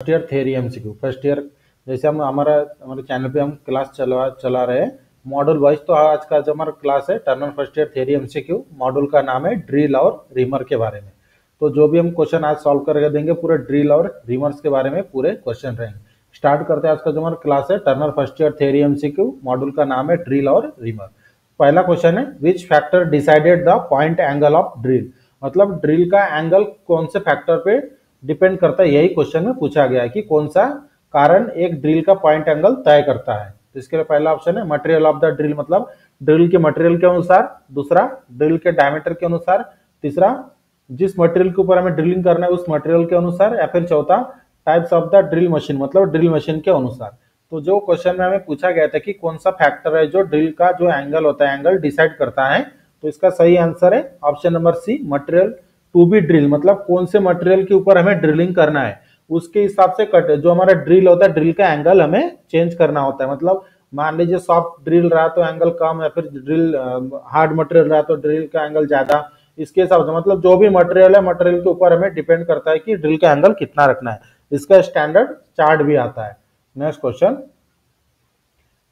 First year theory MCQ. First year जैसे हम हमारे चैनल पे हम क्लास चला रहे हैं मॉड्यूल वाइज, तो आज का जो हमारा क्लास है Turner first year theory MCQ, module का नाम है ड्रिल और रिमर के बारे में। तो जो भी हम क्वेश्चन आज सॉल्व करके देंगे पूरे ड्रिल और रिमर्स के बारे में पूरे क्वेश्चन रहेंगे। स्टार्ट करते हैं। आज का जो हमारा क्लास है Turner first year theory MCQ, module का नाम है ड्रिल और रिमर। पहला क्वेश्चन है which factor decided the point angle of drill, मतलब ड्रिल का एंगल कौन से फैक्टर पे डिपेंड करता है, यही क्वेश्चन में पूछा गया है कि कौन सा कारण एक ड्रिल का पॉइंट एंगल तय करता है। तो इसके लिए पहला ऑप्शन है मटेरियल ऑफ द ड्रिल, मतलब ड्रिल के मटेरियल के अनुसार, दूसरा ड्रिल के डायमीटर के अनुसार, तीसरा जिस मटेरियल के ऊपर हमें ड्रिलिंग करना है उस मटेरियल के अनुसार, या फिर चौथा types of the drill machine, मतलब ड्रिल मशीन के अनुसार। तो जो क्वेश्चन में हमें पूछा गया था कि कौन सा फैक्टर है जो ड्रिल का जो एंगल होता है एंगल डिसाइड करता है, तो इसका सही आंसर है option number C, material to be drill, मतलब कौन से मटेरियल के ऊपर हमें ड्रिलिंग करना है उसके हिसाब से कट जो हमारा ड्रिल होता है ड्रिल का एंगल हमें चेंज करना होता है। मतलब मान लीजिए सॉफ्ट ड्रिल रहा तो एंगल कम, या फिर ड्रिल हार्ड मटेरियल रहा तो ड्रिल का एंगल ज्यादा, इसके हिसाब से मतलब जो भी मटेरियल है मटेरियल के ऊपर हमें डिपेंड करता है कि ड्रिल का एंगल कितना रखना है। इसका स्टैंडर्ड चार्ट भी आता है। Next question,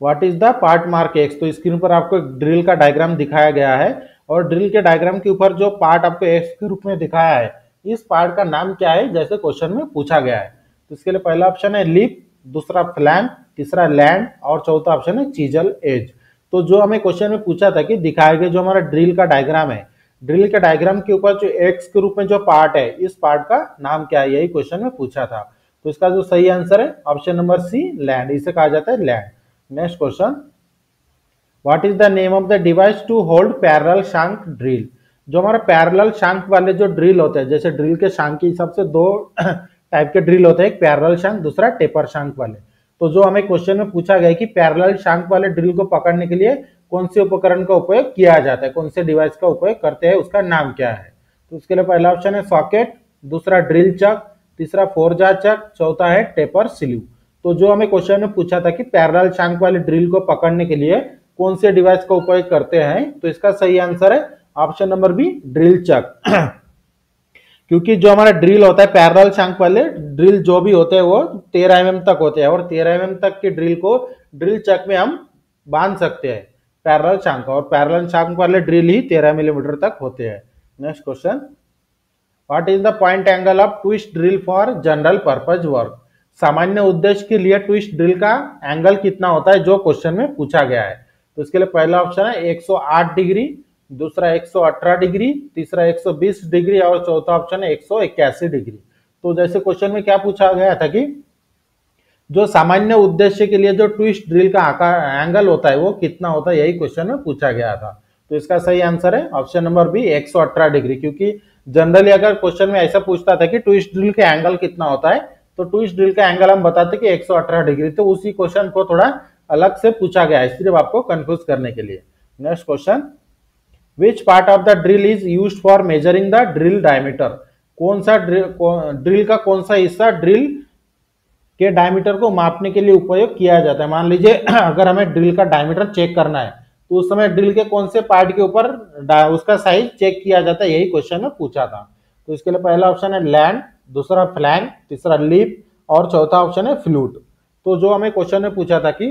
what is the part mark X. तो स्क्रीन पर आपको ड्रिल का डायग्राम दिखाया गया है और ड्रिल के डायग्राम के ऊपर जो पार्ट आपको एक्स के रूप में दिखाया है इस पार्ट का नाम क्या है, जैसे क्वेश्चन में पूछा गया है। तो इसके लिए पहला ऑप्शन है लिप, दूसरा फ्लैंक, तीसरा लैंड और चौथा ऑप्शन है चीजल एज। तो जो हमें क्वेश्चन में पूछा था कि दिखाए गए जो हमारा ड्रिल का डायग्राम है, ड्रिल के डायग्राम के ऊपर जो एक्स के रूप में जो पार्ट है इस पार्ट का नाम क्या है, यही क्वेश्चन में पूछा था। तो इसका जो सही आंसर है ऑप्शन नंबर सी, लैंड, इसे कहा जाता है land. Next question, what is the name of the device to hold parallel shank drill. जो हमारा पैरेलल शांक वाले जो ड्रिल होते हैं, जैसे ड्रिल के शांक के हिसाब से दो टाइप के ड्रिल होते हैं, एक पैरेलल शांक, दूसरा टेपर शांक वाले। तो जो हमें क्वेश्चन में पूछा गया कि पैरेलल शांक वाले ड्रिल को पकड़ने के लिए कौन से उपकरण का उपयोग किया जाता है, कौन से डिवाइस का उपयोग करते हैं, उसका नाम क्या है। तो उसके लिए पहला ऑप्शन है सॉकेट, दूसरा ड्रिल चक, तीसरा फोरजा चक, चौथा है टेपर स्लीव। तो जो हमें क्वेश्चन में पूछा था कि पैरेलल शांक वाले ड्रिल को पकड़ने के लिए कौन से डिवाइस का उपयोग करते हैं, तो इसका सही आंसर है option number B, drill chuck. क्योंकि जो हमारा ड्रिल होता है पैरेलल शांक वाले ड्रिल जो भी होते हैं वो 13 mm तक होते हैं और 13 mm तक की ड्रिल को ड्रिल चक में हम बांध सकते हैं पैरेलल शांक, और पैरेलल शांक वाले ड्रिल ही 13 mm तक होते हैं। Next question, what is the point angle of twist drill for general purpose work. सामान्य उद्देश्य के लिए ट्विस्ट ड्रिल का एंगल कितना होता है, जो क्वेश्चन में पूछा गया है। तो इसके लिए पहला ऑप्शन है 108 डिग्री, दूसरा 118 डिग्री, तीसरा 120 डिग्री और चौथा ऑप्शन है 181 डिग्री। तो जैसे क्वेश्चन में क्या पूछा गया था कि जो सामान्य उद्देश्य के लिए जो ट्विस्ट ड्रिल का आकार एंगल होता है वो कितना होता है, यही क्वेश्चन में पूछा गया था। तो इसका सही आंसर है ऑप्शन नंबर बी, 118 डिग्री। क्योंकि जनरली अगर क्वेश्चन में ऐसा पूछता था कि ट्विस्ट ड्रिल का एंगल कितना होता है तो ट्विस्ट ड्रिल का एंगल हम बताते कि 118 डिग्री, तो उसी क्वेश्चन को थोड़ा अलग से पूछा गया है सिर्फ आपको कंफ्यूज करने के लिए। Next question, which part of the drill is used for measuring the drill diameter. कौन सा ड्रिल का कौन सा हिस्सा ड्रिल के डायमीटर को मापने के लिए उपयोग किया जाता है। मान लीजिए अगर हमें ड्रिल का डायमीटर चेक करना है तो उस समय ड्रिल के कौन से पार्ट के ऊपर उसका साइज चेक किया जाता है, यही क्वेश्चन में पूछा था। तो इसके लिए पहला ऑप्शन है लैंड, दूसरा फ्लैंक, तीसरा लिप और चौथा ऑप्शन है फ्लूट। तो जो हमें क्वेश्चन में पूछा था कि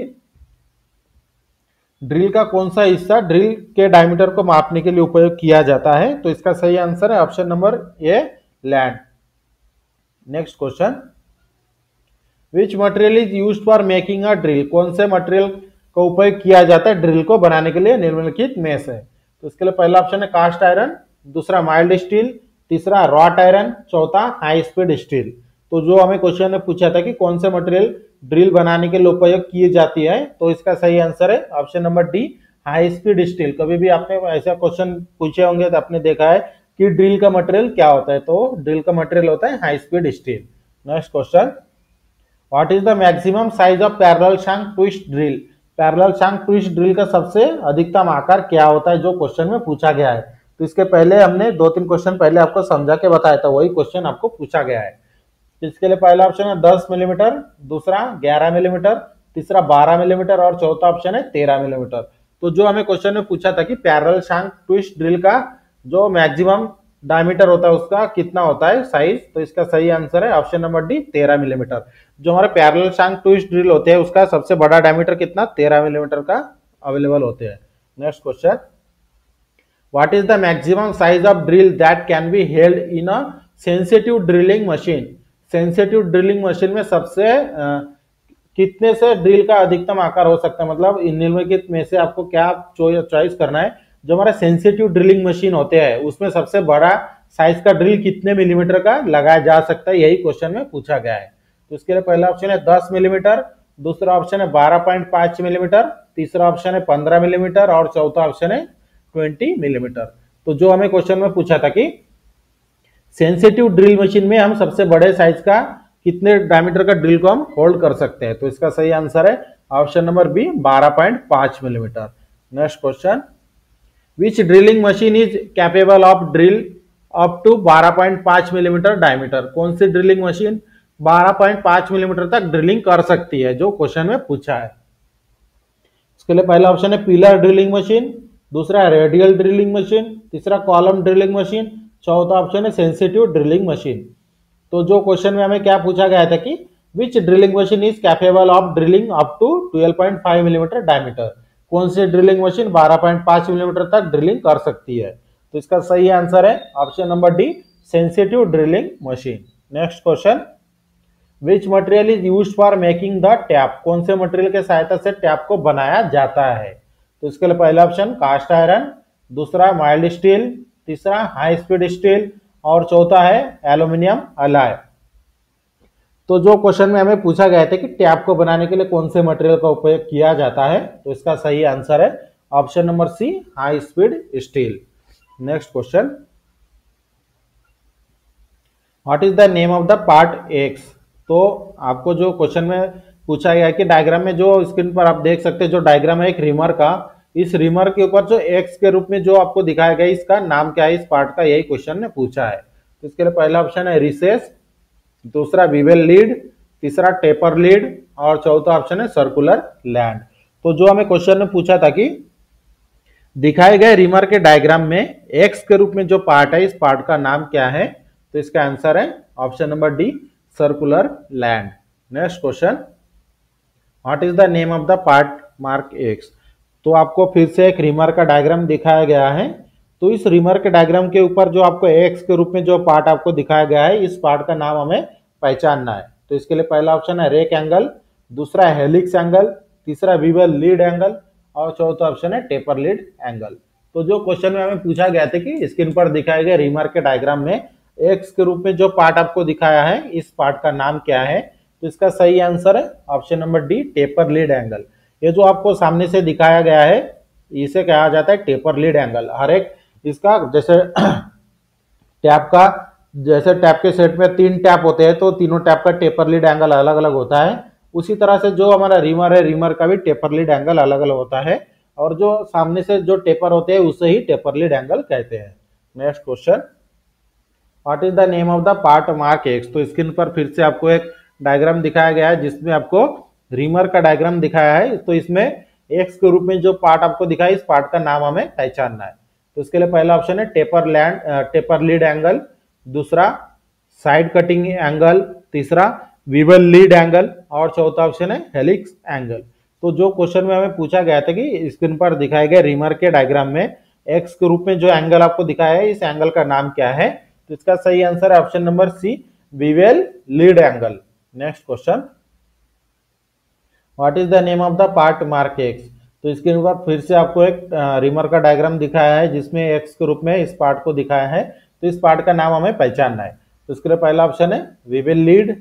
ड्रिल का कौन सा हिस्सा ड्रिल के डायमीटर को मापने के लिए उपयोग किया जाता है, तो इसका सही आंसर है option number A, land. Next question, which material is used for making a drill. कौन से मटेरियल का उपयोग किया जाता है ड्रिल को बनाने के लिए निम्नलिखित में से। तो इसके लिए पहला ऑप्शन है कास्ट आयरन, दूसरा माइल्ड स्टील, तीसरा रॉट आयरन, चौथा हाई स्पीड स्टील। तो जो हमें क्वेश्चन में पूछा था कि कौन से मटेरियल ड्रिल बनाने के लिए उपयोग की जाती है, तो इसका सही आंसर है option number D, high speed steel. कभी भी आपने ऐसा क्वेश्चन पूछे होंगे तो आपने देखा है कि ड्रिल का मटेरियल क्या होता है, तो ड्रिल का मटेरियल होता है high speed steel. Next question, what is the maximum size of parallel shank twist drill. Parallel shank twist drill का सबसे अधिकतम आकार क्या होता है, जो क्वेश्चन में पूछा गया है। तो इसके पहले हमने 2-3 क्वेश्चन पहले आपको समझा के बताया था, वही क्वेश्चन आपको पूछा गया है। इसके लिए पहला ऑप्शन है 10 मिलीमीटर, दूसरा 11 मिलीमीटर, तीसरा 12 मिलीमीटर और चौथा ऑप्शन है 13 मिलीमीटर। तो जो हमें क्वेश्चन में पूछा था कि पैरेलल शांक ट्विस्ट ड्रिल का जो मैक्सिमम डायमीटर होता है उसका कितना होता है साइज, तो इसका सही आंसर है ऑप्शन नंबर डी 13 मिलीमीटर। जो हमारे पैरेलल शांक ट्विस्ट ड्रिल होते हैं उसका सबसे बड़ा डायमीटर कितना 13 मिलीमीटर का अवेलेबल होते हैं। Next question, what is the maximum size of drill that can be held in a sensitive drilling machine. Sensitive drilling machine में सबसे कितने से ड्रिल का अधिकतम आकार हो सकता है, मतलब इन निम्नलिखित में से आपको क्या चॉइस करना है। जो हमारा सेंसिटिव ड्रिलिंग मशीन होते हैं उसमें सबसे बड़ा साइज का ड्रिल कितने मिलीमीटर का लगाया जा सकता है, यही क्वेश्चन में पूछा गया है। तो इसके लिए पहला ऑप्शन है 10 मिलीमीटर, दूसरा ऑप्शन है 12.5 मिलीमीटर, तीसरा ऑप्शन है 15 मिलीमीटर और चौथा ऑप्शन है 20 मिलीमीटर। तो जो हमें क्वेश्चन में पूछा था कि सेंसिटिव ड्रिल मशीन में हम सबसे बड़े साइज का कितने डायमीटर का ड्रिल को हम होल्ड कर सकते हैं, तो इसका सही आंसर है option number B 12.5 millimetre. Next question, which drilling machine is capable of drill up to 12.5 millimetre diameter. कौन सी ड्रिलिंग मशीन 12.5 मिलीमीटर तक ड्रिलिंग कर सकती है, जो क्वेश्चन में पूछा है। इसके लिए पहला ऑप्शन है पिलर ड्रिलिंग मशीन, दूसरा है रेडियल ड्रिलिंग मशीन, तीसरा कॉलम ड्रिलिंग मशीन, चौथा ऑप्शन है सेंसिटिव ड्रिलिंग मशीन। तो जो क्वेश्चन में हमें क्या पूछा गया था कि which drilling machine is capable of drilling up to 12.5 millimetre diameter. कौन सी ड्रिलिंग मशीन 12.5 मिलीमीटर तक ड्रिलिंग कर सकती है, तो इसका सही आंसर है option number D sensitive drilling machine. Next question, which material is used for making the tap. कौन से मटेरियल के सहायता से टैप को बनाया जाता है, तो इसके लिए पहला ऑप्शन कास्ट आयरन, दूसरा माइल्ड स्टील, तीसरा हाई स्पीड स्टील और चौथा है एल्यूमिनियम अलॉय। तो जो क्वेश्चन में हमें पूछा गया था कि टैप को बनाने के लिए कौन से मटेरियल का उपयोग किया जाता है, तो इसका सही आंसर है option number C high speed steel. Next question, what is the name of the part X. तो आपको जो क्वेश्चन में पूछा गया है कि डायग्राम में जो स्क्रीन पर आप देख सकते हैं जो डायग्राम है एक रिमर का, इस रिमर के ऊपर जो एक्स के रूप में जो आपको दिखाया गया इसका नाम क्या है इस पार्ट का, यही क्वेश्चन ने पूछा है। तो इसके लिए पहला ऑप्शन है रिसेस, दूसरा विवेल लीड, तीसरा टेपर लीड और चौथा ऑप्शन है सर्कुलर लैंड। तो जो हमें क्वेश्चन ने पूछा था कि दिखाए गए रिमर के डायग्राम में एक्स के रूप में जो पार्ट है इस पार्ट का नाम क्या है, तो इसका आंसर है option number D circular land. Next question, what is the name of the part mark X. तो आपको फिर से एक रिमर का डायग्राम दिखाया गया है, तो इस रिमर के डायग्राम के ऊपर जो आपको एक्स के रूप में जो पार्ट आपको दिखाया गया है इस पार्ट का नाम हमें पहचानना है। तो इसके लिए पहला ऑप्शन है रेक एंगल, दूसरा है हेलिक्स एंगल, तीसरा विवेल लीड एंगल और चौथा ऑप्शन है टेपर लीड एंगल। तो जो क्वेश्चन में हमें पूछा गया था कि स्क्रीन पर दिखाए गए रिमर के डायग्राम में एक्स के रूप में जो पार्ट आपको दिखाया है इस पार्ट का नाम क्या है, तो इसका सही आंसर है option number D taper lead angle. ये जो आपको सामने से दिखाया गया है इसे कहा जाता है टेपर लीड एंगल। हर एक इसका जैसे टैप का जैसे टैप के सेट में 3 टैप होते हैं तो तीनों टैप का टेपर लीड एंगल अलग अलग होता है, उसी तरह से जो हमारा रिमर है रिमर का भी टेपर लीड एंगल अलग अलग होता है और जो सामने से जो टेपर होते हैं उसे ही टेपर लीड एंगल कहते हैं। Next question, what is the name of the part mark X. तो स्क्रीन पर फिर से आपको एक डायग्राम दिखाया गया है जिसमें आपको रिमर का डायग्राम दिखाया है, तो इसमें एक्स के रूप में जो पार्ट आपको दिखा है इस पार्ट का नाम हमें पहचानना है। तो इसके लिए पहला ऑप्शन है टेपर लीड एंगल, दूसरा साइड कटिंग एंगल, तीसरा विवेल लीड एंगल और चौथा ऑप्शन है हेलिक्स एंगल। तो जो क्वेश्चन में हमें पूछा गया था कि स्क्रीन पर दिखाए गए रिमर के डायग्राम में एक्स के रूप में जो एंगल आपको दिखाया है इस एंगल का नाम क्या है, तो इसका सही आंसर है option number C bevel lead angle. Next question, what is the name of the part mark X. तो इसके ऊपर फिर से आपको एक रिमर का डायग्राम दिखाया है जिसमें एक्स के रूप में इस पार्ट को दिखाया है, तो इस पार्ट का नाम हमें पहचानना है। तो इसके लिए पहला ऑप्शन है विवेल लीड,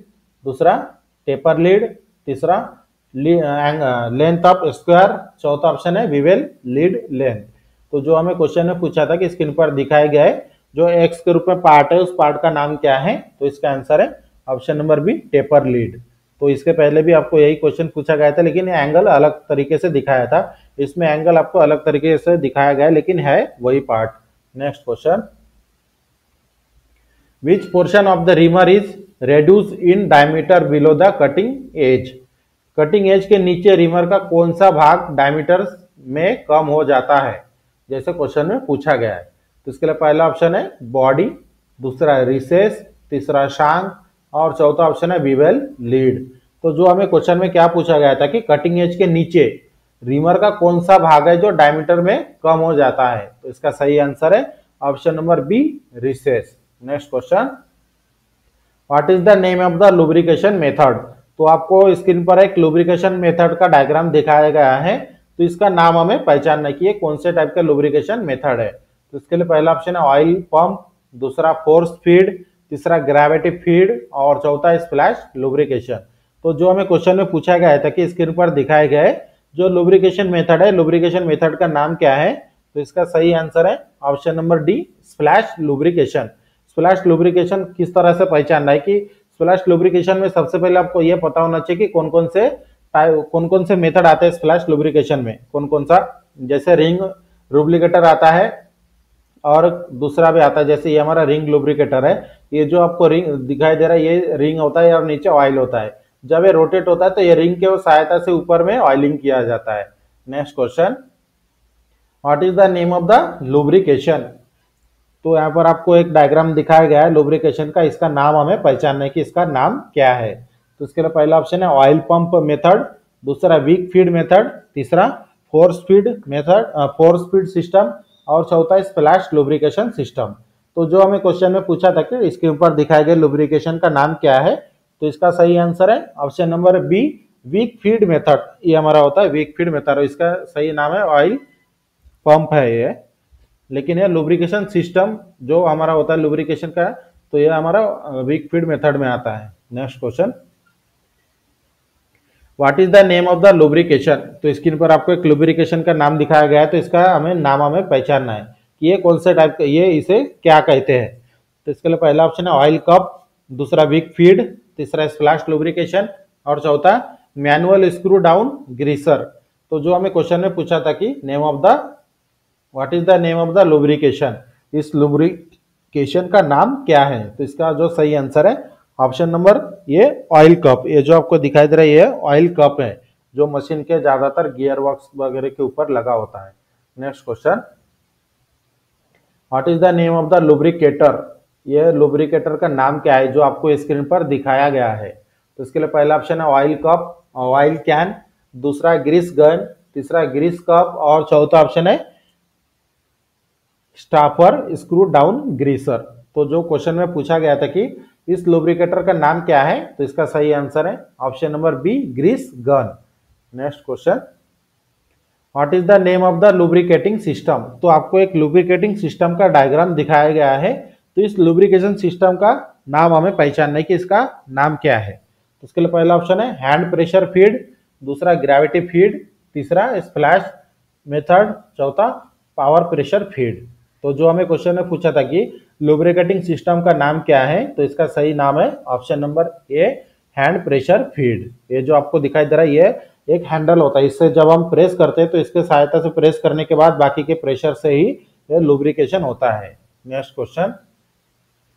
दूसरा टेपर लीड, तीसरा लेंथ ऑफ स्क्वायर, चौथा ऑप्शन है विवेल लीड लेंथ। तो जो हमें क्वेश्चन में पूछा था कि स्क्रीन पर दिखाया गया है जो एक्स के रूप में पार्ट है उस पार्ट का नाम क्या है, तो इसका आंसर है option number B taper lead. तो इसके पहले भी आपको यही क्वेश्चन पूछा गया था लेकिन एंगल अलग तरीके से दिखाया था, इसमें एंगल आपको अलग तरीके से दिखाया गया है लेकिन है वही part. Next question, which portion of the reamer is reduce in diameter below the cutting edge. Cutting edge के नीचे रिमर का कौन सा भाग डायमीटर में कम हो जाता है, जैसे क्वेश्चन में पूछा गया है। तो इसके लिए पहला ऑप्शन है बॉडी, दूसरा है रिसेस, तीसरा शांक और चौथा ऑप्शन है विवेल लीड। तो जो हमें क्वेश्चन में क्या पूछा गया था कि कटिंग एज के नीचे रीमर का कौन सा भाग है जो डायमीटर में कम हो जाता है, तो इसका सही आंसर है option number B, recess. Next question, what is the name of the lubrication method. तो आपको स्क्रीन पर एक लुब्रिकेशन मेथड का डायग्राम दिखाया गया है, तो इसका नाम हमें पहचानना है कि ये कौन से टाइप का लुब्रिकेशन मेथड है। तो इसके लिए पहला ऑप्शन है ऑयल पंप, दूसरा फोर्स फीड, तीसरा ग्रेविटी फीड और चौथा स्प्लैश लुब्रिकेशन। तो जो हमें क्वेश्चन में पूछा गया था कि स्क्रीन पर दिखाए गए जो लुब्रिकेशन मेथड है, लुब्रिकेशन मेथड का नाम क्या है, तो इसका सही आंसर है option number D, splash lubrication. Splash lubrication किस तरह से पहचानना है कि स्प्लैश लुब्रिकेशन में सबसे पहले आपको यह पता होना चाहिए कि कौन कौन से मेथड आते हैं स्प्लैश लुब्रिकेशन में, कौन कौन सा, जैसे रिंग लुब्रिकेटर आता है और दूसरा भी आता है, जैसे ये हमारा रिंग लुब्रिकेटर है। ये जो आपको रिंग दिखाई दे रहा है ये रिंग होता है और नीचे ऑयल होता है। जब ये रोटेट होता है तो ये रिंग के सहायता से ऊपर में ऑयलिंग किया जाता है। Next question, what is the name of the lubrication. तो यहाँ पर आपको एक डायग्राम दिखाया गया है लुब्रिकेशन का, इसका नाम हमें पहचानना है कि इसका नाम क्या है। तो इसके लिए पहला ऑप्शन है ऑयल पंप मेथड, दूसरा वीक फीड मेथड, तीसरा फोर्स फीड सिस्टम और चौथा स्प्लैश लुब्रिकेशन सिस्टम। तो जो हमें क्वेश्चन में पूछा था कि इसके ऊपर दिखाए गए लुब्रिकेशन का नाम क्या है, तो इसका सही आंसर है option number B, wick feed method. ये हमारा होता है वीक फीड मेथड, इसका सही नाम है ऑयल पंप है ये। लेकिन ये लुब्रिकेशन सिस्टम जो हमारा होता है लुब्रिकेशन का, तो ये हमारा वीक फीड मेथड में आता है। Next question, what is the name of the lubrication. तो स्क्रीन पर आपको एक लुब्रिकेशन का नाम दिखाया गया है, तो इसका हमें पहचानना है कि ये कौन से टाइप का, ये इसे क्या कहते हैं। तो इसके लिए पहला ऑप्शन है ऑयल कप, दूसरा वीक फीड, तीसरा स्प्लैश लुब्रिकेशन और चौथा मैनुअल स्क्रू डाउन ग्रीसर। तो जो हमें क्वेश्चन में पूछा था कि name of the what is the name of the lubrication, इस लुब्रिकेशन का नाम क्या है, तो इसका जो सही आंसर है ऑप्शन नंबर ये ऑयल कप। ये जो आपको दिखाई दे रहा है ये ऑयल कप है जो मशीन के ज्यादातर गियर बॉक्स वगैरह के ऊपर लगा होता है। Next question, what is the name of the lubricator. ये लुब्रिकेटर का नाम क्या है जो आपको स्क्रीन पर दिखाया गया है। तो इसके लिए पहला ऑप्शन है ऑयल कप, ऑयल कैन, दूसरा ग्रीस गन, तीसरा ग्रीस कप और चौथा ऑप्शन है स्टाफर स्क्रू डाउन ग्रीसर। तो जो क्वेश्चन में पूछा गया था कि इस लुब्रिकेटर का नाम क्या है, तो इसका सही आंसर है option number B, grease gun. Next question, what is the name of the lubricating system. तो आपको एक लुब्रिकेटिंग सिस्टम का डायग्राम दिखाया गया है, तो इस लुब्रिकेशन सिस्टम का नाम हमें पहचानना है कि इसका नाम क्या है। तो इसके लिए पहला ऑप्शन है हैंड प्रेशर फीड, दूसरा ग्रेविटी फीड, तीसरा स्प्लैश मेथड, चौथा पावर प्रेशर फीड। तो जो हमें क्वेश्चन में पूछा था कि लुब्रिकेटिंग सिस्टम का नाम क्या है, तो इसका सही नाम है ऑप्शन नंबर ए, हैंड प्रेशर फीड। ये जो आपको दिखाई दे रहा है ये एक हैंडल होता है, इससे जब हम प्रेस करते हैं तो इसके सहायता से प्रेस करने के बाद बाकी के प्रेशर से ही ये लुब्रिकेशन होता है। Next question,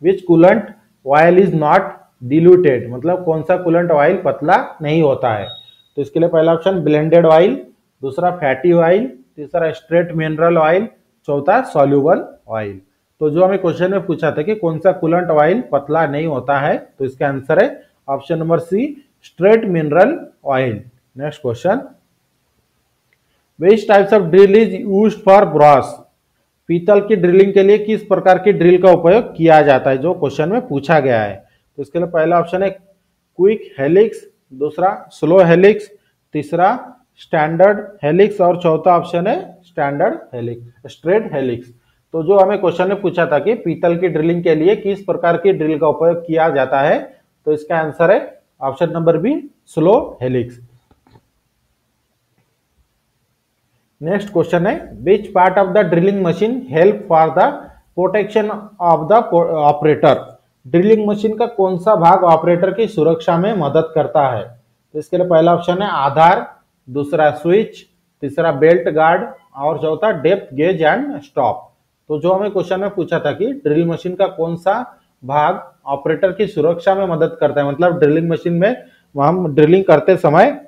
which coolant oil is not diluted, मतलब कौन सा कूलेंट ऑयल पतला नहीं होता है। तो इसके लिए पहला ऑप्शन ब्लेंडेड ऑयल, दूसरा फैटी ऑयल, तीसरा स्ट्रेट मिनरल ऑयल, चौथा सॉल्यूबल ऑयल। तो जो हमें क्वेश्चन में पूछा था कि कौन सा कूलेंट ऑयल पतला नहीं होता है, तो इसका आंसर है option number C, straight mineral oil. Next question, which types of drill is used for brass. पीतल की ड्रिलिंग के लिए किस प्रकार की ड्रिल का उपयोग किया जाता है, जो क्वेश्चन में पूछा गया है। तो इसके लिए पहला ऑप्शन है क्विक हेलिक्स, दूसरा स्लो हेलिक्स, तीसरा स्टैंडर्ड हेलिक्स और चौथा ऑप्शन है स्टैंडर्ड हेलिक्स, स्ट्रेट हेलिक्स। तो जो हमें क्वेश्चन में पूछा था कि पीतल की ड्रिलिंग के लिए किस प्रकार की ड्रिल का उपयोग किया जाता है, तो इसका आंसर है option number B, slow helix. Next question है which part of the drilling machine help for the protection of the operator. Drilling machine का कौन सा भाग ऑपरेटर की सुरक्षा में मदद करता है। तो इसके लिए पहला ऑप्शन है आधार, दूसरा स्विच, तीसरा बेल्ट गार्ड और चौथा डेप्थ गेज एंड स्टॉप। तो जो हमें क्वेश्चन में पूछा था कि ड्रिल मशीन का कौन सा भाग ऑपरेटर की सुरक्षा में मदद करता है, मतलब ड्रिलिंग मशीन में हम ड्रिलिंग करते समय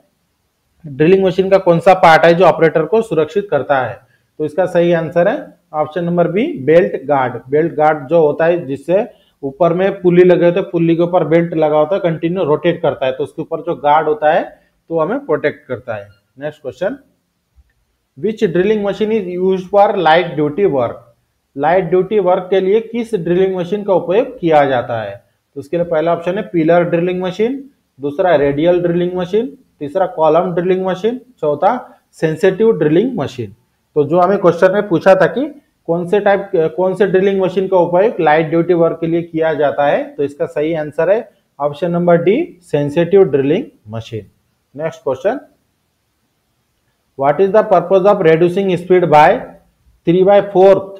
ड्रिलिंग मशीन का कौन सा पार्ट है जो ऑपरेटर को सुरक्षित करता है, तो इसका सही आंसर है option number B belt guard. Belt guard जो होता है जिससे ऊपर में पुल्ली लगे होते हैं, पुल्ली के ऊपर बेल्ट लगा होता है, कंटिन्यू रोटेट करता है, तो उसके ऊपर जो गार्ड होता है तो हमें प्रोटेक्ट करता है। Next question, which drilling machine is use for light duty work. Light duty work के लिए किस ड्रिलिंग मशीन का उपयोग किया जाता है? तो उसके लिए पहला ऑप्शन है पिलर ड्रिलिंग मशीन, दूसरा रेडियल ड्रिलिंग मशीन, तीसरा कॉलम ड्रिलिंग मशीन, चौथा सेंसिटिव ड्रिलिंग मशीन। तो जो हमें क्वेश्चन में पूछा था कि कौन से ड्रिलिंग मशीन का उपयोग लाइट ड्यूटी वर्क के लिए किया जाता है, तो इसका सही आंसर है option number D sensitive drilling machine. Next question, what is the purpose of reducing speed bye 3/4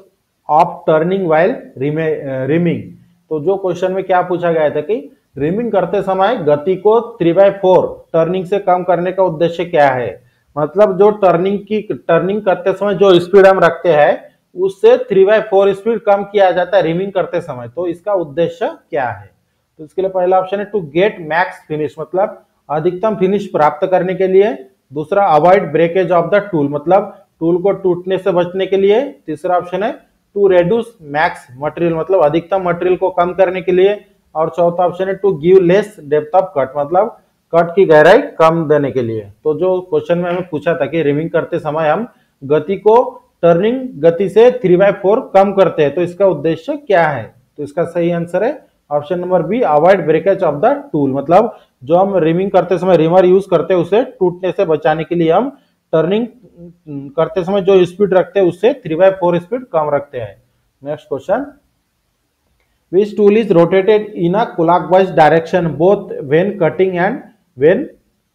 of turning while rhyming. तो जो क्वेश्चन में क्या पूछा गया था कि रिमिंग करते समय गति को 3/4 टर्निंग से कम करने का उद्देश्य क्या है। मतलब जो टर्निंग करते समय जो स्पीड हम रखते हैं उससे 3/4 स्पीड कम किया जाता है रिमिंग करते समय, तो इसका उद्देश्य क्या है? तो इसके लिए पहला ऑप्शन है टू गेट मैक्स फिनिश, मतलब अधिकतम फिनिश प्राप्त करने के लिए, दूसरा avoid breakage of the tool, मतलब टूल को टूटने से बचने के लिए, तीसरा ऑप्शन है टू रेड्यूस मैक्स मटेरियल, मतलब अधिकतम मटेरियल को कम करने के लिए, और चौथा ऑप्शन है to give less depth of cut, मतलब कट की गहराई कम देने के लिए। तो जो क्वेश्चन में हमें पूछा था कि रिमिंग करते समय हम गति को टर्निंग गति से 3/4 कम करते हैं, तो इसका उद्देश्य क्या है? तो इसका सही आंसर है option number be avoid breakage of the tool, मतलब जो हम रिमिंग करते समय रिमर यूज करते हैं उसे टूटने से बचाने के लिए हम टर्निंग करते समय जो स्पीड रखते हैं उससे 3/4 स्पीड कम रखते हैं। Next question, which tool is rotated in a clockwise direction both when cutting and when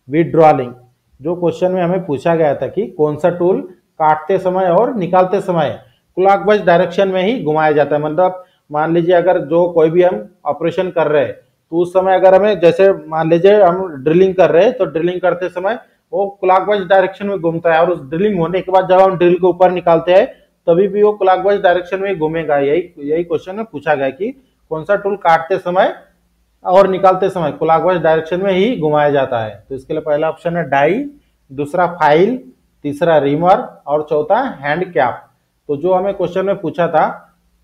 withdrawing. जो क्वेश्चन में हमें पूछा गया था कि कौन सा टूल काटते समय और निकालते समय क्लॉकवाइज डायरेक्शन में ही घुमाया जाता है। मतलब मान लीजिए अगर जो कोई भी हम ऑपरेशन कर रहे हैं तो उस समय अगर हमें जैसे मान लीजिए हम ड्रिलिंग कर रहे हैं तो ड्रिलिंग करते समय वो क्लॉकवाइज डायरेक्शन में घूमता है, और उस ड्रिलिंग होने के बाद जब हम ड्रिल को ऊपर निकालते हैं तभी भी वो क्लॉकवाइज डायरेक्शन में घूमेगा। यही क्वेश्चन में पूछा गया कि कौन सा टूल काटते समय और निकालते समय क्लॉकवाइज डायरेक्शन में ही घुमाया जाता है। तो इसके लिए पहला ऑप्शन है डाई, दूसरा फाइल, तीसरा रिमर और चौथा हैंड कैप। तो जो हमें क्वेश्चन में पूछा था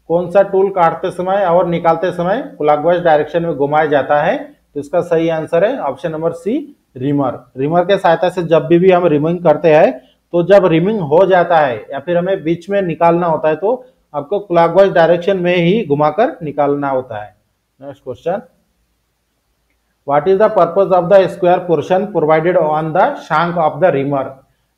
कौन सा टूल काटते समय और निकालते समय क्लॉकवाइज डायरेक्शन में घुमाया जाता है, तो इसका सही आंसर है option number C reamer. Reamer के सहायता से जब भी हम रिमिंग करते हैं तो जब रिमिंग हो जाता है या फिर हमें बीच में निकालना होता है तो आपको क्लॉकवाइज डायरेक्शन में ही घुमाकर निकालना होता है। Next question, what is the purpose of the square portion provided on the shank of the reamer.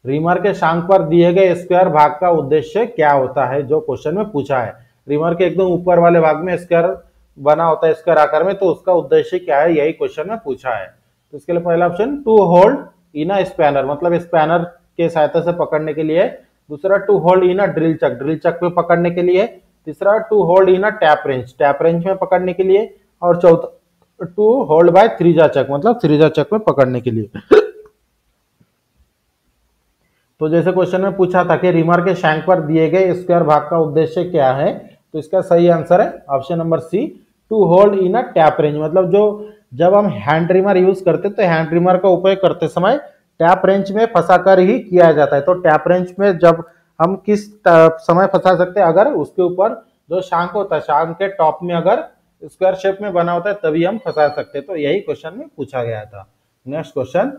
Reamer के शांक पर दिए गए स्क्वायर भाग का उद्देश्य क्या होता है, जो क्वेश्चन में पूछा है। रिमर के एकदम ऊपर वाले भाग में स्क्वायर बना होता है स्क्वायर आकार में, तो उसका उद्देश्य क्या है, यही क्वेश्चन में पूछा है। तो इसके लिए पहला option to hold in a spanner, मतलब स्पैनर के सहायता से पकड़ने के लिए, दूसरा to hold in a drill chuck में पकड़ने के लिए, तीसरा to hold in a tap wrench में पकड़ने के लिए, और चौथा to hold by three jaw chuck, मतलब थ्रीजा चक में पकड़ने के लिए। तो जैसे क्वेश्चन में पूछा था कि रिमर के शैंक पर दिए गए स्क्वायर भाग का उद्देश्य क्या है, तो इसका सही आंसर है option number C to hold in a tap wrench, मतलब जब हम हैंड रिमर यूज करते तो हैंड रिमर का उपयोग करते समय टैप रेंच में फंसाकर ही किया जाता है। तो टैप रेंच में जब हम किस समय फंसा सकते हैं, अगर उसके ऊपर जो शांक होता है शांक के टॉप में अगर स्क्वायर शेप में बना होता है तभी हम फंसा सकते हैं। तो यही क्वेश्चन में पूछा गया था। Next question,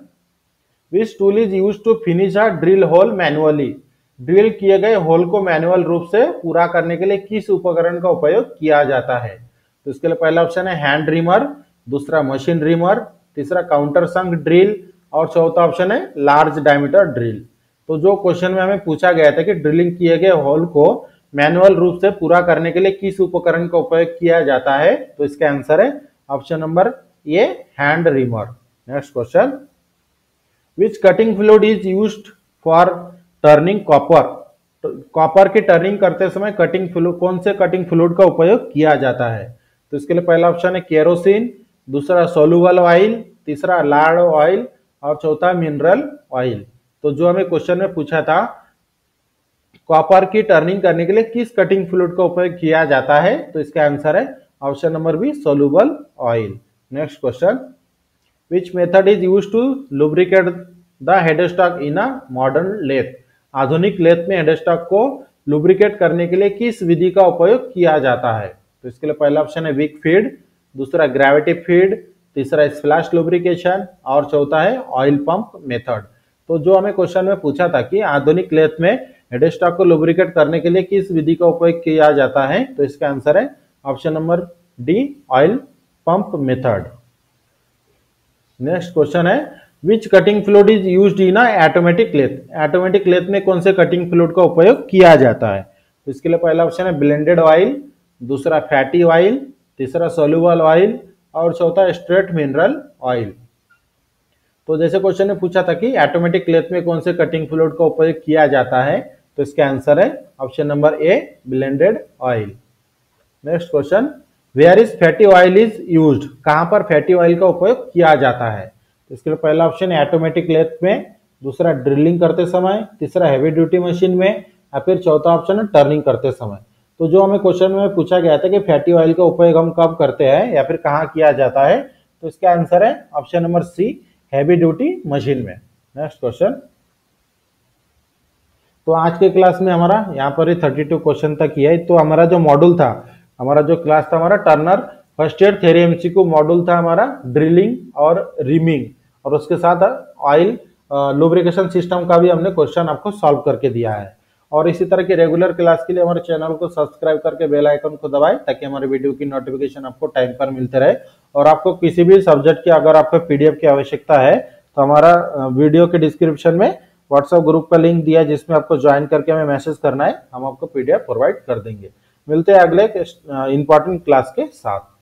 which tool is use to finish a drill hole manually. Drill किए गए होल को मैनुअल रूप से पूरा करने के लिए किस उपकरण का उपयोग किया जाता है? तो इसके लिए पहला ऑप्शन है हैंड रिमर, दूसरा मशीन रिमर, तीसरा काउंटर संक ड्रिल और चौथा ऑप्शन है लार्ज डायमीटर ड्रिल। तो जो क्वेश्चन में हमें पूछा गया था कि ड्रिलिंग किए गए होल को मैनुअल रूप से पूरा करने के लिए किस उपकरण का उपयोग किया जाता है, तो इसका आंसर है option number A hand reamer. Next question, which cutting fluid is used for turning copper. Copper की टर्निंग करते समय कटिंग फ्लूइड कौन से कटिंग फ्लूइड का उपयोग किया जाता है? तो इसके लिए पहला ऑप्शन है केरोसिन, दूसरा सोलुबल ऑयल, तीसरा लार्ड ऑयल और चौथा मिनरल ऑयल। तो जो हमें क्वेश्चन में पूछा था कॉपर की टर्निंग करने के लिए किस कटिंग फ्लूइड का उपयोग किया जाता है, तो इसका आंसर है option number B soluble oil. Next question, which method is used to lubricate the headstock in a modern lathe. आधुनिक लेथ में हेडस्टॉक को लुब्रिकेट करने के लिए किस विधि का उपयोग किया जाता है? तो इसके लिए पहला ऑप्शन है विक फीड, दूसरा ग्रेविटी फीड, तीसरा स्प्लैश लुब्रिकेशन और चौथा है ऑयल पंप मेथड। तो जो हमें क्वेश्चन में पूछा था कि आधुनिक लेथ में हेडस्टॉक को लुब्रिकेट करने के लिए किस विधि का उपयोग किया जाता है, तो इसका आंसर है option number D, oil pump method. Next question है which cutting fluid is used in automatic lathe? Automatic lathe में कौन से कटिंग फ्लूइड का उपयोग किया जाता है? तो इसके लिए पहला ऑप्शन है ब्लेंडेड ऑयल, दूसरा फैटी ऑयल, तीसरा सोल्यूबल ऑयल और चौथा स्ट्रेट मिनरल ऑयल। तो जैसे क्वेश्चन ने पूछा था कि ऑटोमेटिक लेथ में कौन से कटिंग फ्लूइड का उपयोग किया जाता है, तो इसका आंसर है option number A, blended oil. Next question where is fatty oil is used? कहां पर फैटी ऑयल का उपयोग किया जाता है? तो इसके लिए पहला ऑप्शन है ऑटोमेटिक लेथ में, दूसरा ड्रिलिंग करते समय, तीसरा हैवी ड्यूटी मशीन में या फिर चौथा ऑप्शन है टर्निंग करते समय। तो जो हमें क्वेश्चन में पूछा गया था कि फैटी ऑयल का उपयोग हम कब करते हैं या फिर कहाँ किया जाता है, तो इसका आंसर है option number C, heavy duty machine में। नेक्स्ट क्वेश्चन, तो आज के क्लास में हमारा यहाँ पर ही 32 क्वेश्चन तक ही है। तो हमारा जो मॉड्यूल था, हमारा जो क्लास था, हमारा Turner first year theory MCQ module था हमारा ड्रिलिंग और रिमिंग, और उसके साथ ऑयल लुब्रिकेशन सिस्टम का भी हमने क्वेश्चन आपको सॉल्व करके दिया है। और इसी तरह की रेगुलर क्लास के लिए हमारे चैनल को सब्सक्राइब करके बेल आइकन को दबाएं ताकि हमारे वीडियो की नोटिफिकेशन आपको टाइम पर मिलते रहे। और आपको किसी भी सब्जेक्ट की अगर आपको पीडीएफ की आवश्यकता है तो हमारा वीडियो के डिस्क्रिप्शन में व्हाट्सएप ग्रुप का लिंक दिया है जिसमें आपको ज्वाइन करके हमें मैसेज करना है, हम आपको पीडीएफ प्रोवाइड कर देंगे। मिलते हैं अगले इंपॉर्टेंट क्लास के साथ।